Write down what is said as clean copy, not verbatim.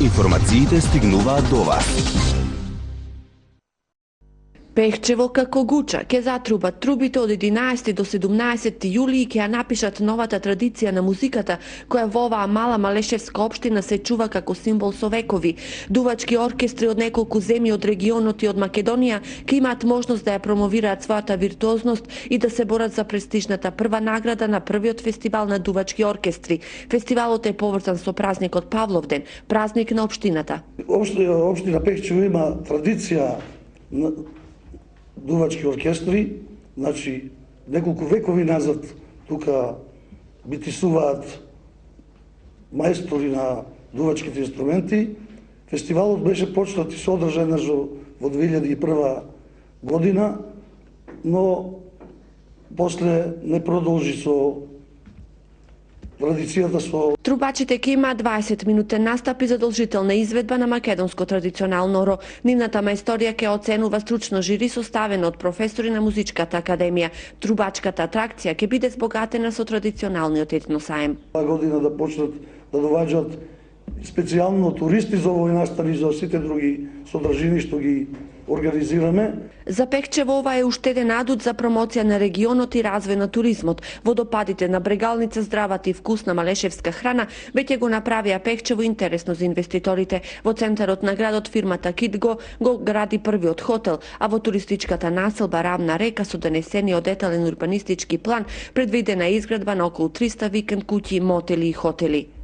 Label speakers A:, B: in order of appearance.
A: Информациите стигнуваат до вас.
B: Пехчево како гуча ќе затрубат трубите од 11 до 17 јули и ќе ја напишат новата традиција на музиката, која во оваа мала малешевска општина се чува како символ со векови. Дувачки оркестри од неколку земји од регионот и од Македонија ќе имаат можност да ја промовираат својата виртуозност и да се борат за престижната прва награда на првиот фестивал на дувачки оркестри. Фестивалот е поврзан со празникот Павловден, празник на општината.
C: Општина Пехчево има традиција на дувачки оркестри, значи неколку векови назад тука битисуваат маестори на дувачките инструменти. Фестивалот беше почнат и се одржан во 2001 година, но после не продолжи со традицијата со...
B: Трубачите ќе имаат 20-минутен настап и задолжителна изведба на македонско традиционално ро. Нивната мајсторија ќе оценува стручно жири составено од професори на Музичката академија. Трубачката атракција ќе биде збогатена со традиционалниот етносаем.
C: Оваа година да почнат да доваѓаат специјално туристи за овој настан и за сите други содржини што ги организираме.
B: За Пехчево ова е уште еден адут за промоција на регионот и развој на туризмот. Водопадите на Брегалница, здравата и вкусна малешевска храна веќе го направија Пехчево интересно за инвеститорите. Во центарот на градот фирмата Китго го гради првиот хотел, а во туристичката населба Равна река со донесениот детален урбанистички план предвидена изградба на околу 300 викенд куќи, мотели и хотели.